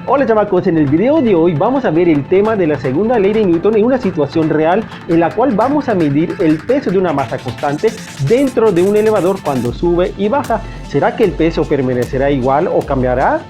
Hola chamacos, en el video de hoy vamos a ver el tema de la segunda ley de Newton en una situación real en la cual vamos a medir el peso de una masa constante dentro de un elevador cuando sube y baja. ¿Será que el peso permanecerá igual o cambiará?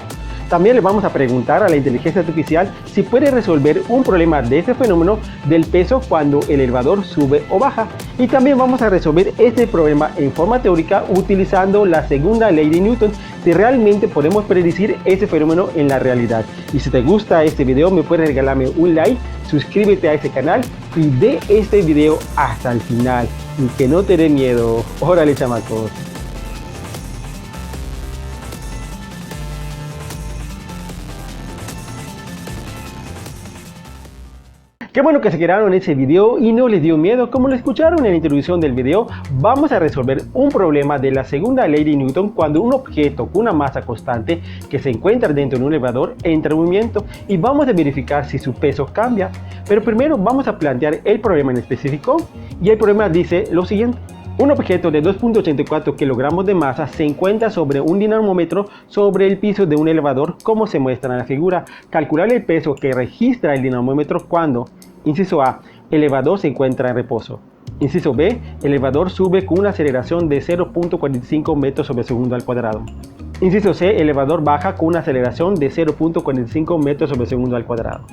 También le vamos a preguntar a la inteligencia artificial si puede resolver un problema de este fenómeno del peso cuando el elevador sube o baja. Y también vamos a resolver este problema en forma teórica utilizando la segunda ley de Newton, si realmente podemos predecir este fenómeno en la realidad. Y si te gusta este video, me puedes regalarme un like, suscríbete a este canal y ve este video hasta el final. Y que no te dé miedo. Órale chamacos. Qué bueno que se quedaron en ese video y no les dio miedo. Como lo escucharon en la introducción del video, vamos a resolver un problema de la segunda ley de Newton cuando un objeto con una masa constante que se encuentra dentro de un elevador entra en movimiento, y vamos a verificar si su peso cambia. Pero primero vamos a plantear el problema en específico, y el problema dice lo siguiente. Un objeto de 2.84 kilogramos de masa se encuentra sobre un dinamómetro sobre el piso de un elevador, como se muestra en la figura. Calcular el peso que registra el dinamómetro cuando, inciso A, el elevador se encuentra en reposo. Inciso B, el elevador sube con una aceleración de 0.45 metros sobre segundo al cuadrado. Inciso C, el elevador baja con una aceleración de 0.45 metros sobre segundo al cuadrado.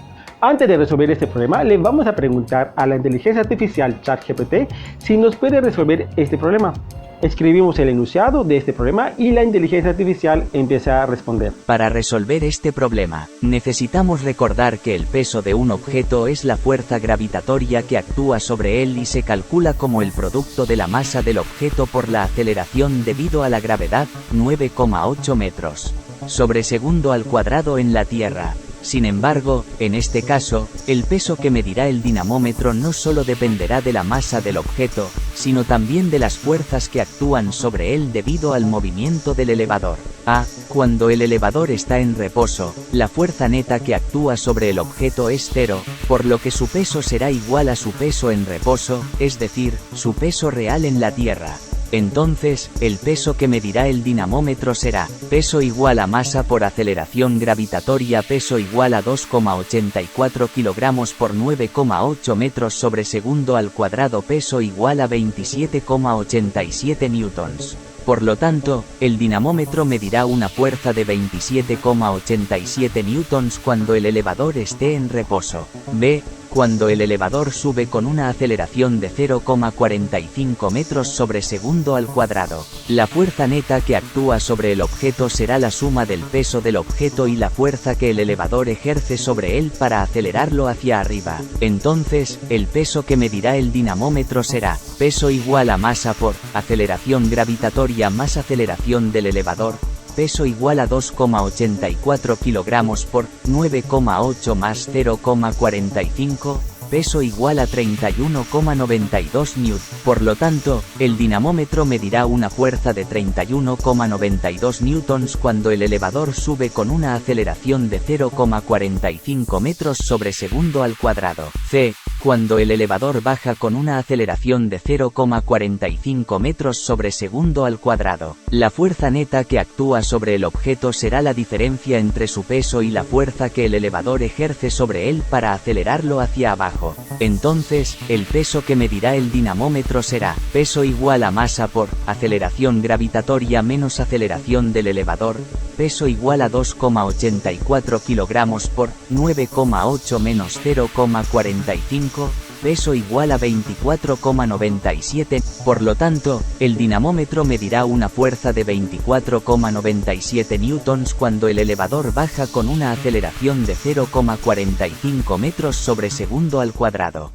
Antes de resolver este problema, le vamos a preguntar a la inteligencia artificial ChatGPT si nos puede resolver este problema. Escribimos el enunciado de este problema y la inteligencia artificial empieza a responder. Para resolver este problema, necesitamos recordar que el peso de un objeto es la fuerza gravitatoria que actúa sobre él y se calcula como el producto de la masa del objeto por la aceleración debido a la gravedad, 9,8 metros sobre segundo al cuadrado en la Tierra. Sin embargo, en este caso, el peso que medirá el dinamómetro no solo dependerá de la masa del objeto, sino también de las fuerzas que actúan sobre él debido al movimiento del elevador. A. Cuando el elevador está en reposo, la fuerza neta que actúa sobre el objeto es cero, por lo que su peso será igual a su peso en reposo, es decir, su peso real en la Tierra. Entonces, el peso que medirá el dinamómetro será, peso igual a masa por aceleración gravitatoria, peso igual a 2,84 kilogramos por 9,8 metros sobre segundo al cuadrado, peso igual a 27,87 newtons. Por lo tanto, el dinamómetro medirá una fuerza de 27,87 newtons cuando el elevador esté en reposo. B. Cuando el elevador sube con una aceleración de 0,45 metros sobre segundo al cuadrado, la fuerza neta que actúa sobre el objeto será la suma del peso del objeto y la fuerza que el elevador ejerce sobre él para acelerarlo hacia arriba. Entonces, el peso que medirá el dinamómetro será, peso igual a masa por, aceleración gravitatoria más aceleración del elevador, peso igual a 2,84 kilogramos por 9,8 más 0,45, peso igual a 31,92 newton. Por lo tanto, el dinamómetro medirá una fuerza de 31,92 newtons cuando el elevador sube con una aceleración de 0,45 metros sobre segundo al cuadrado. C. Cuando el elevador baja con una aceleración de 0,45 metros sobre segundo al cuadrado, la fuerza neta que actúa sobre el objeto será la diferencia entre su peso y la fuerza que el elevador ejerce sobre él para acelerarlo hacia abajo. Entonces, el peso que medirá el dinamómetro será, peso igual a masa por, aceleración gravitatoria menos aceleración del elevador, peso igual a 2,84 kilogramos por 9,8 menos 0,45, peso igual a 24,97, por lo tanto, el dinamómetro medirá una fuerza de 24,97 newtons cuando el elevador baja con una aceleración de 0,45 metros sobre segundo al cuadrado.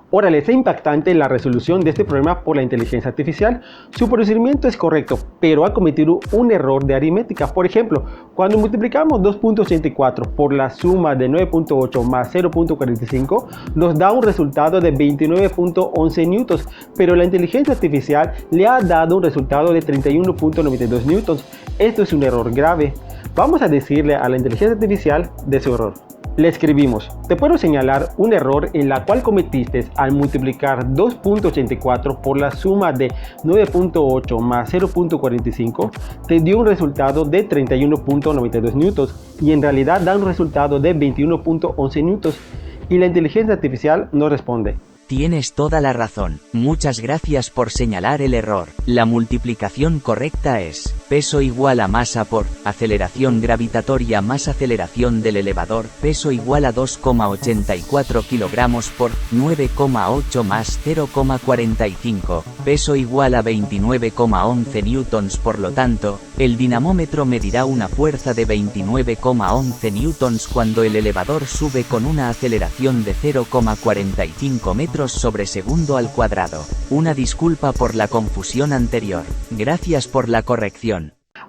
Órale, es impactante la resolución de este problema por la inteligencia artificial. Su procedimiento es correcto, pero ha cometido un error de aritmética. Por ejemplo, cuando multiplicamos 2.84 por la suma de 9.8 más 0.45, nos da un resultado de 29.11 newtons, pero la inteligencia artificial le ha dado un resultado de 31.92 newtons. Esto es un error grave. Vamos a decirle a la inteligencia artificial de su error. Le escribimos: te puedo señalar un error en la cual cometiste al multiplicar 2.84 por la suma de 9.8 más 0.45, te dio un resultado de 31.92 newtons y en realidad da un resultado de 21.11 newtons. Y la inteligencia artificial nos responde: tienes toda la razón, muchas gracias por señalar el error. La multiplicación correcta es peso igual a masa por aceleración gravitatoria más aceleración del elevador, peso igual a 2,84 kilogramos por 9,8 más 0,45, peso igual a 29,11 newtons. Por lo tanto, el dinamómetro medirá una fuerza de 29,11 newtons cuando el elevador sube con una aceleración de 0,45 metros sobre segundo al cuadrado. Una disculpa por la confusión anterior. Gracias por la corrección.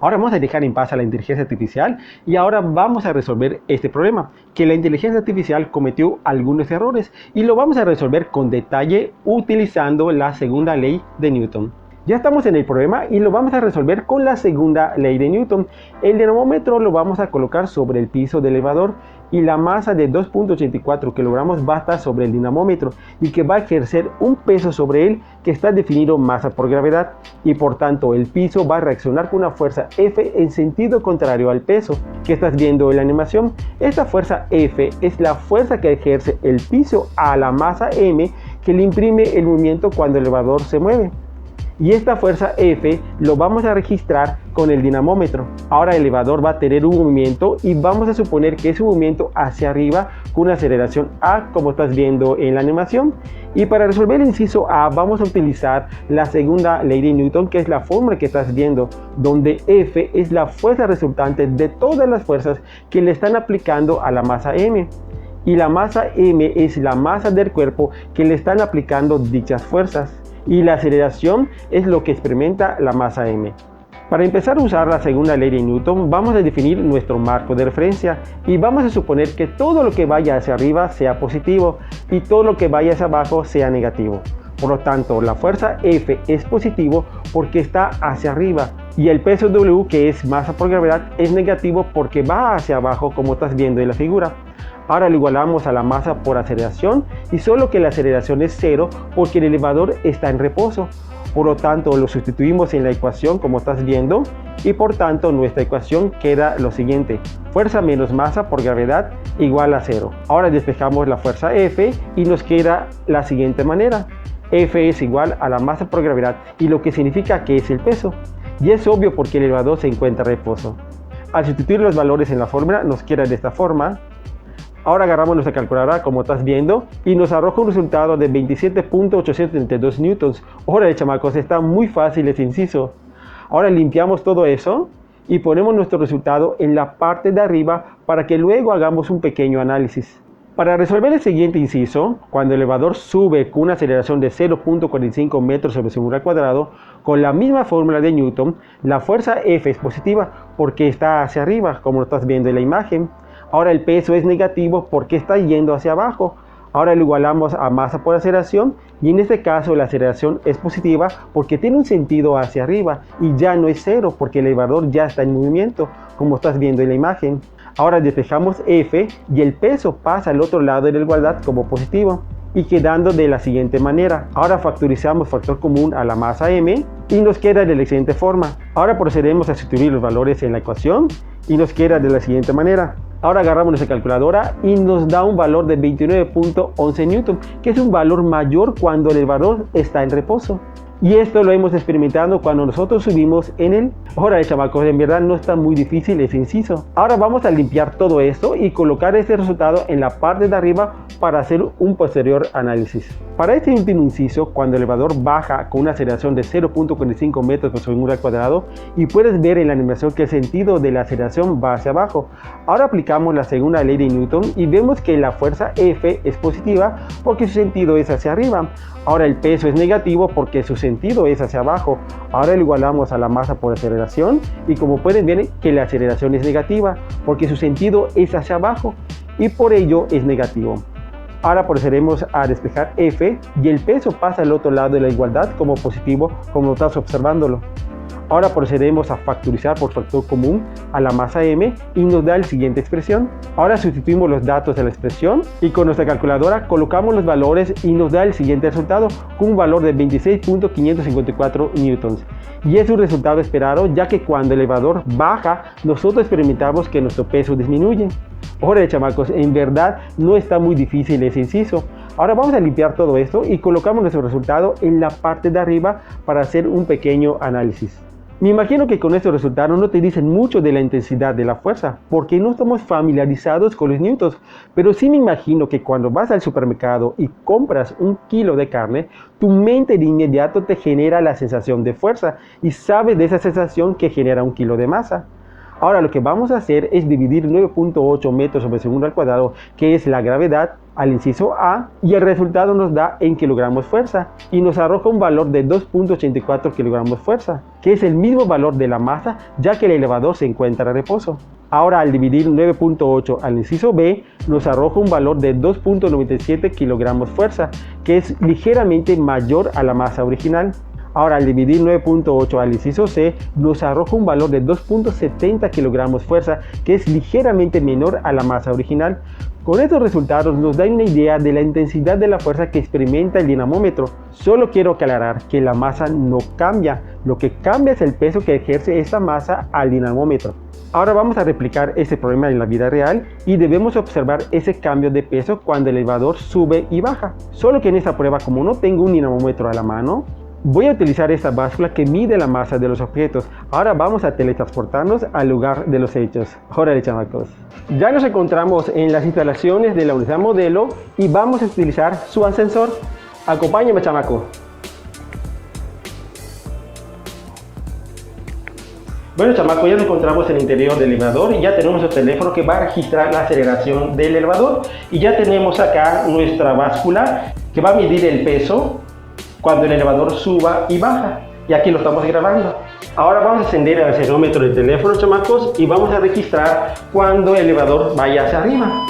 Ahora vamos a dejar en paz a la inteligencia artificial y ahora vamos a resolver este problema, que la inteligencia artificial cometió algunos errores y lo vamos a resolver con detalle utilizando la segunda ley de Newton. Ya estamos en el problema y lo vamos a resolver con la segunda ley de Newton. El dinamómetro lo vamos a colocar sobre el piso del elevador y la masa de 2.84 kilogramos va a estar sobre el dinamómetro y que va a ejercer un peso sobre él que está definido masa por gravedad y por tanto el piso va a reaccionar con una fuerza F en sentido contrario al peso que estás viendo en la animación. Esta fuerza F es la fuerza que ejerce el piso a la masa M que le imprime el movimiento cuando el elevador se mueve. Y esta fuerza F lo vamos a registrar con el dinamómetro. Ahora el elevador va a tener un movimiento y vamos a suponer que es un movimiento hacia arriba con una aceleración A como estás viendo en la animación. Y para resolver el inciso A vamos a utilizar la segunda ley de Newton, que es la fórmula que estás viendo, donde F es la fuerza resultante de todas las fuerzas que le están aplicando a la masa M. Y la masa M es la masa del cuerpo que le están aplicando dichas fuerzas. Y la aceleración es lo que experimenta la masa M. Para empezar a usar la segunda ley de Newton, vamos a definir nuestro marco de referencia y vamos a suponer que todo lo que vaya hacia arriba sea positivo y todo lo que vaya hacia abajo sea negativo. Por lo tanto, la fuerza F es positivo porque está hacia arriba y el peso W, que es masa por gravedad, es negativo porque va hacia abajo como estás viendo en la figura. Ahora lo igualamos a la masa por aceleración y solo que la aceleración es 0 porque el elevador está en reposo. Por lo tanto lo sustituimos en la ecuación como estás viendo y por tanto nuestra ecuación queda lo siguiente: fuerza menos masa por gravedad igual a 0. Ahora despejamos la fuerza F y nos queda la siguiente manera: F es igual a la masa por gravedad y lo que significa que es el peso. Y es obvio porque el elevador se encuentra en reposo. Al sustituir los valores en la fórmula nos queda de esta forma. Ahora agarramos nuestra calculadora como estás viendo y nos arroja un resultado de 27.832 newtons. Órale, chamacos, está muy fácil ese inciso. Ahora limpiamos todo eso y ponemos nuestro resultado en la parte de arriba para que luego hagamos un pequeño análisis. Para resolver el siguiente inciso, cuando el elevador sube con una aceleración de 0.45 metros sobre segundo al cuadrado, con la misma fórmula de Newton, la fuerza F es positiva porque está hacia arriba, como lo estás viendo en la imagen. Ahora el peso es negativo porque está yendo hacia abajo. Ahora lo igualamos a masa por aceleración y en este caso la aceleración es positiva porque tiene un sentido hacia arriba y ya no es 0 porque el elevador ya está en movimiento, como estás viendo en la imagen. Ahora despejamos F y el peso pasa al otro lado de la igualdad como positivo y quedando de la siguiente manera. Ahora factorizamos factor común a la masa M y nos queda de la siguiente forma. Ahora procedemos a sustituir los valores en la ecuación y nos queda de la siguiente manera. Ahora agarramos nuestra calculadora y nos da un valor de 29.11 newton, que es un valor mayor cuando el elevador está en reposo. Y esto lo hemos experimentado cuando nosotros subimos en él. Ahora, chamacos, en verdad no está muy difícil ese inciso. Ahora vamos a limpiar todo esto y colocar este resultado en la parte de arriba para hacer un posterior análisis. Para este último inciso, cuando el elevador baja con una aceleración de 0.45 metros por segundo al cuadrado, y puedes ver en la animación que el sentido de la aceleración va hacia abajo. Ahora aplicamos la segunda ley de Newton y vemos que la fuerza F es positiva porque su sentido es hacia arriba. Ahora el peso es negativo porque su sentido es hacia abajo. Ahora lo igualamos a la masa por aceleración y como pueden ver que la aceleración es negativa porque su sentido es hacia abajo y por ello es negativo. Ahora procederemos a despejar F y el peso pasa al otro lado de la igualdad como positivo, como estás observándolo. Ahora procedemos a factorizar por factor común a la masa m y nos da la siguiente expresión. Ahora sustituimos los datos de la expresión y con nuestra calculadora colocamos los valores y nos da el siguiente resultado con un valor de 26.554 newtons. Y es un resultado esperado, ya que cuando el elevador baja, nosotros experimentamos que nuestro peso disminuye. Ahora, chamacos, en verdad no está muy difícil ese inciso. Ahora vamos a limpiar todo esto y colocamos nuestro resultado en la parte de arriba para hacer un pequeño análisis. Me imagino que con estos resultados no te dicen mucho de la intensidad de la fuerza, porque no estamos familiarizados con los newtons, pero sí me imagino que cuando vas al supermercado y compras un kilo de carne, tu mente de inmediato te genera la sensación de fuerza y sabes de esa sensación que genera un kilo de masa. Ahora lo que vamos a hacer es dividir 9.8 metros sobre segundo al cuadrado, que es la gravedad, al inciso A, y el resultado nos da en kilogramos fuerza y nos arroja un valor de 2.84 kilogramos fuerza, que es el mismo valor de la masa, ya que el elevador se encuentra en reposo. Ahora al dividir 9.8 al inciso B, nos arroja un valor de 2.97 kilogramos fuerza, que es ligeramente mayor a la masa original. Ahora al dividir 9.8 al inciso C, nos arroja un valor de 2.70 kilogramos fuerza, que es ligeramente menor a la masa original. Con estos resultados nos da una idea de la intensidad de la fuerza que experimenta el dinamómetro. Solo quiero aclarar que la masa no cambia, lo que cambia es el peso que ejerce esta masa al dinamómetro. Ahora vamos a replicar este problema en la vida real y debemos observar ese cambio de peso cuando el elevador sube y baja. Solo que en esta prueba, como no tengo un dinamómetro a la mano, voy a utilizar esta báscula que mide la masa de los objetos. Ahora vamos a teletransportarnos al lugar de los hechos. Órale, chamacos. Ya nos encontramos en las instalaciones de la unidad modelo y vamos a utilizar su ascensor. Acompáñenme, chamaco. Bueno, chamaco, ya nos encontramos en el interior del elevador y ya tenemos el teléfono que va a registrar la aceleración del elevador. Y ya tenemos acá nuestra báscula que va a medir el peso cuando el elevador suba y baja, y aquí lo estamos grabando. Ahora vamos a encender el acelerómetro del teléfono, chamacos, y vamos a registrar cuando el elevador vaya hacia arriba.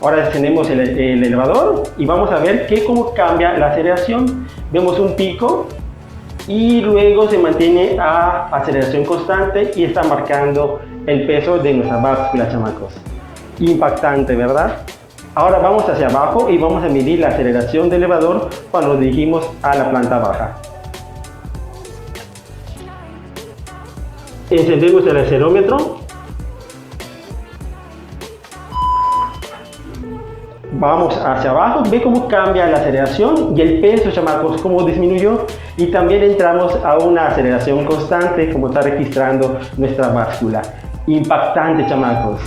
Ahora encendemos el elevador y vamos a ver cómo cambia la aceleración. Vemos un pico y luego se mantiene a aceleración constante y está marcando el peso de nuestra báscula, chamacos. Impactante, ¿verdad? Ahora vamos hacia abajo y vamos a medir la aceleración del elevador cuando nos dirigimos a la planta baja. Encendemos el acelerómetro. Vamos hacia abajo, ve cómo cambia la aceleración y el peso, chamacos, cómo disminuyó. Y también entramos a una aceleración constante, como está registrando nuestra báscula. Impactante, chamacos.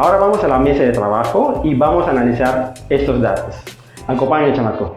Ahora vamos a la mesa de trabajo y vamos a analizar estos datos. Acompáñenme, chamaco.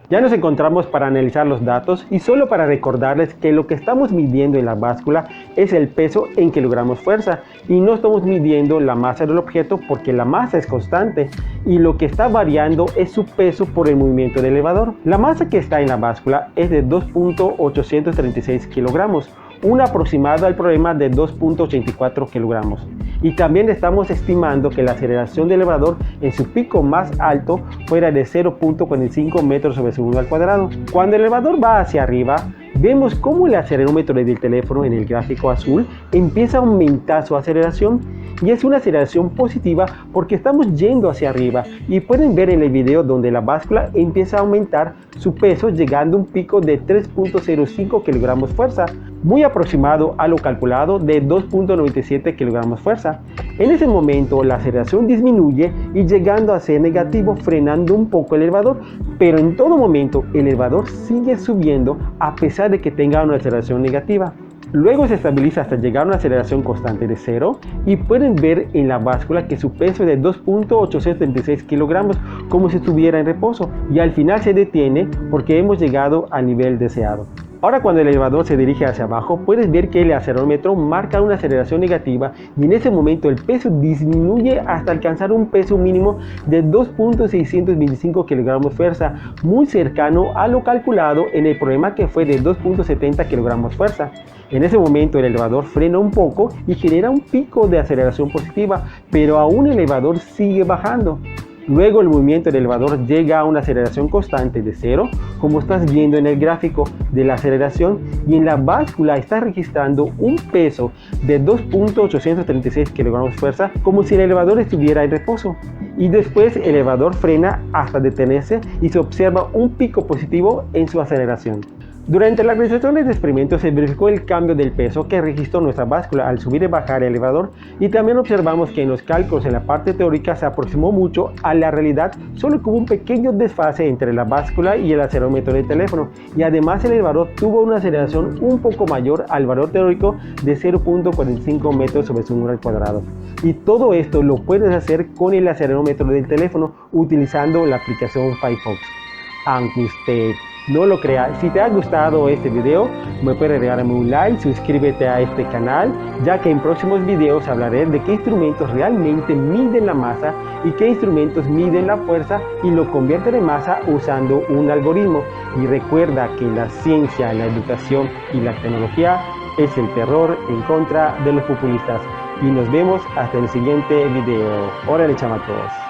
Ya nos encontramos para analizar los datos y solo para recordarles que lo que estamos midiendo en la báscula es el peso en kilogramos fuerza y no estamos midiendo la masa del objeto porque la masa es constante y lo que está variando es su peso por el movimiento del elevador. La masa que está en la báscula es de 2.836 kilogramos, un aproximado al problema de 2.84 kilogramos. Y también estamos estimando que la aceleración del elevador en su pico más alto fuera de 0.45 metros sobre segundo al cuadrado. Cuando el elevador va hacia arriba, vemos cómo el acelerómetro del teléfono en el gráfico azul empieza a aumentar su aceleración y es una aceleración positiva porque estamos yendo hacia arriba y pueden ver en el video donde la báscula empieza a aumentar su peso llegando a un pico de 3.05 kilogramos fuerza, muy aproximado a lo calculado de 2.97 kilogramos fuerza. En ese momento la aceleración disminuye y llegando a ser negativo, frenando un poco el elevador, pero en todo momento el elevador sigue subiendo a pesar de que tenga una aceleración negativa. Luego se estabiliza hasta llegar a una aceleración constante de 0 y pueden ver en la báscula que su peso es de 2.836 kilogramos como si estuviera en reposo y al final se detiene porque hemos llegado al nivel deseado. Ahora cuando el elevador se dirige hacia abajo puedes ver que el acelerómetro marca una aceleración negativa y en ese momento el peso disminuye hasta alcanzar un peso mínimo de 2.625 kilogramos fuerza, muy cercano a lo calculado en el problema que fue de 2.70 kilogramos fuerza. En ese momento el elevador frena un poco y genera un pico de aceleración positiva, pero aún el elevador sigue bajando. Luego el movimiento del elevador llega a una aceleración constante de 0, como estás viendo en el gráfico de la aceleración, y en la báscula está registrando un peso de 2.836 kg-fuerza, como si el elevador estuviera en reposo. Y después el elevador frena hasta detenerse y se observa un pico positivo en su aceleración. Durante la realización de este experimento se verificó el cambio del peso que registró nuestra báscula al subir y bajar el elevador, y también observamos que en los cálculos en la parte teórica se aproximó mucho a la realidad, solo que hubo un pequeño desfase entre la báscula y el acelerómetro del teléfono, y además el elevador tuvo una aceleración un poco mayor al valor teórico de 0.45 metros sobre segundo al cuadrado. Y todo esto lo puedes hacer con el acelerómetro del teléfono utilizando la aplicación Firefox. Aunque usted no lo crea, si te ha gustado este video, me puedes regalarme un like, suscríbete a este canal, ya que en próximos videos hablaré de qué instrumentos realmente miden la masa y qué instrumentos miden la fuerza y lo convierten en masa usando un algoritmo. Y recuerda que la ciencia, la educación y la tecnología es el terror en contra de los populistas. Y nos vemos hasta el siguiente video. Órale, chamacos.